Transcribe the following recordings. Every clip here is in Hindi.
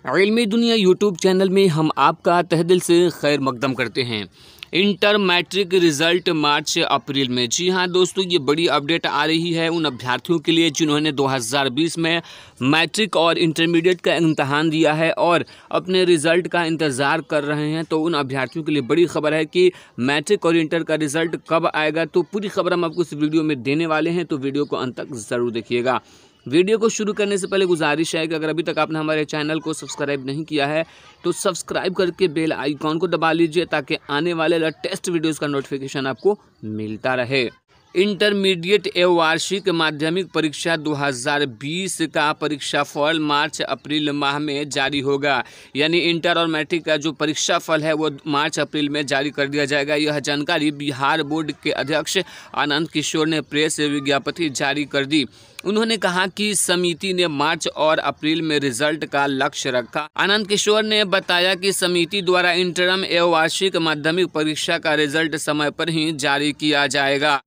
इल्मी दुनिया यूट्यूब चैनल में हम आपका तहे दिल से खैर मकदम करते हैं। इंटर मैट्रिक रिजल्ट मार्च अप्रैल में। जी हाँ दोस्तों, ये बड़ी अपडेट आ रही है उन अभ्यर्थियों के लिए जिन्होंने 2020 में मैट्रिक और इंटरमीडिएट का इम्तहान दिया है और अपने रिज़ल्ट का इंतज़ार कर रहे हैं। तो उन अभ्यर्थियों के लिए बड़ी खबर है कि मैट्रिक और इंटर का रिज़ल्ट कब आएगा। तो पूरी खबर हम आपको इस वीडियो में देने वाले हैं, तो वीडियो को अंत तक ज़रूर देखिएगा। वीडियो को शुरू करने से पहले गुजारिश है कि अगर अभी तक आपने हमारे चैनल को सब्सक्राइब नहीं किया है तो सब्सक्राइब करके बेल आइकॉन को दबा लीजिए ताकि आने वाले लेटेस्ट वीडियोस का नोटिफिकेशन आपको मिलता रहे। इंटरमीडिएट एवं वार्षिक माध्यमिक परीक्षा 2020 का परीक्षाफल मार्च अप्रैल माह में जारी होगा। यानी इंटर और मैट्रिक का जो परीक्षाफल है वो मार्च अप्रैल में जारी कर दिया जाएगा। यह जानकारी बिहार बोर्ड के अध्यक्ष आनंद किशोर ने प्रेस विज्ञप्ति जारी कर दी। उन्होंने कहा कि समिति ने मार्च और अप्रैल में रिजल्ट का लक्ष्य रखा। आनंद किशोर ने बताया कि समिति द्वारा इंटरम एवं वार्षिक माध्यमिक परीक्षा का रिजल्ट समय पर ही जारी किया जाएगा।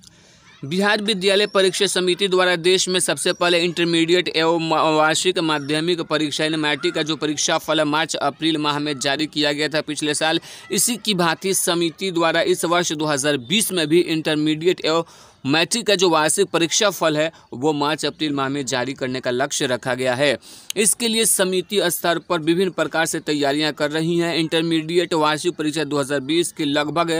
बिहार विद्यालय परीक्षा समिति द्वारा देश में सबसे पहले इंटरमीडिएट एवं वार्षिक माध्यमिक परीक्षा मैट्रिक का जो परीक्षा फल मार्च अप्रैल माह में जारी किया गया था पिछले साल, इसी की भांति समिति द्वारा इस वर्ष 2020 में भी इंटरमीडिएट एवं मैट्रिक का जो वार्षिक परीक्षा फल है वो मार्च अप्रैल माह में जारी करने का लक्ष्य रखा गया है। इसके लिए समिति स्तर पर विभिन्न प्रकार से तैयारियां कर रही हैं। इंटरमीडिएट वार्षिक परीक्षा 2020 की लगभग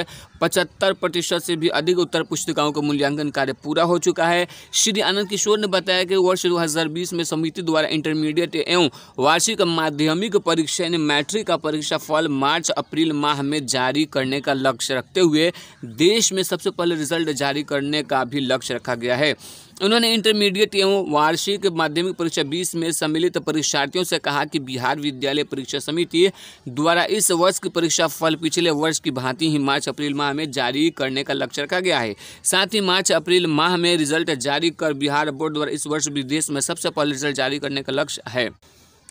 75% से भी अधिक उत्तर पुस्तिकाओं का मूल्यांकन कार्य पूरा हो चुका है। श्री आनंद किशोर ने बताया कि वर्ष 2020 में समिति द्वारा इंटरमीडिएट एवं वार्षिक माध्यमिक परीक्षा मैट्रिक का परीक्षा फल मार्च अप्रैल माह में जारी करने का लक्ष्य रखते हुए देश में सबसे पहले रिजल्ट जारी करने का भी लक्ष्य रखा गया है। उन्होंने इंटरमीडिएट एवं वार्षिक माध्यमिक परीक्षा 20 में सम्मिलित परीक्षार्थियों से कहा कि बिहार विद्यालय परीक्षा समिति द्वारा इस वर्ष की परीक्षा फल पिछले वर्ष की भांति ही मार्च अप्रैल माह में जारी करने का लक्ष्य रखा गया है। साथ ही मार्च अप्रैल माह में रिजल्ट जारी कर बिहार बोर्ड द्वारा इस वर्ष विदेश में सबसे पहले रिजल्ट जारी करने का लक्ष्य है।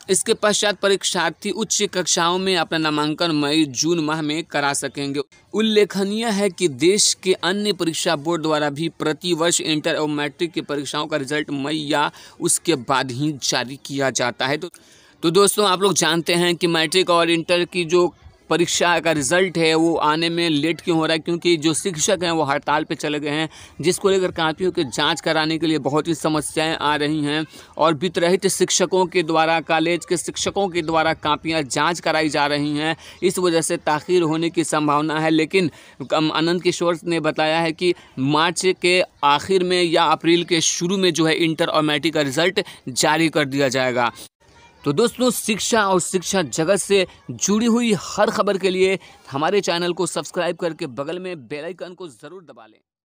इसके पश्चात परीक्षार्थी उच्च कक्षाओं में अपना नामांकन मई जून माह में करा सकेंगे। उल्लेखनीय है कि देश के अन्य परीक्षा बोर्ड द्वारा भी प्रति वर्ष इंटर और मैट्रिक की परीक्षाओं का रिजल्ट मई या उसके बाद ही जारी किया जाता है। तो दोस्तों, आप लोग जानते हैं कि मैट्रिक और इंटर की जो परीक्षा का रिजल्ट है वो आने में लेट क्यों हो रहा है, क्योंकि जो शिक्षक हैं वो हड़ताल पे चले गए हैं, जिसको लेकर कापियों की जांच कराने के लिए बहुत ही समस्याएं आ रही हैं और वित्तरहित शिक्षकों के द्वारा, कॉलेज के शिक्षकों के द्वारा कापियां जांच कराई जा रही हैं। इस वजह से ताख़ीर होने की संभावना है। लेकिन आनंद किशोर ने बताया है कि मार्च के आखिर में या अप्रैल के शुरू में जो है इंटर और मैट्रिक का रिजल्ट जारी कर दिया जाएगा। तो दोस्तों, शिक्षा और शिक्षा जगत से जुड़ी हुई हर खबर के लिए हमारे चैनल को सब्सक्राइब करके बगल में बेल आइकन को ज़रूर दबा लें।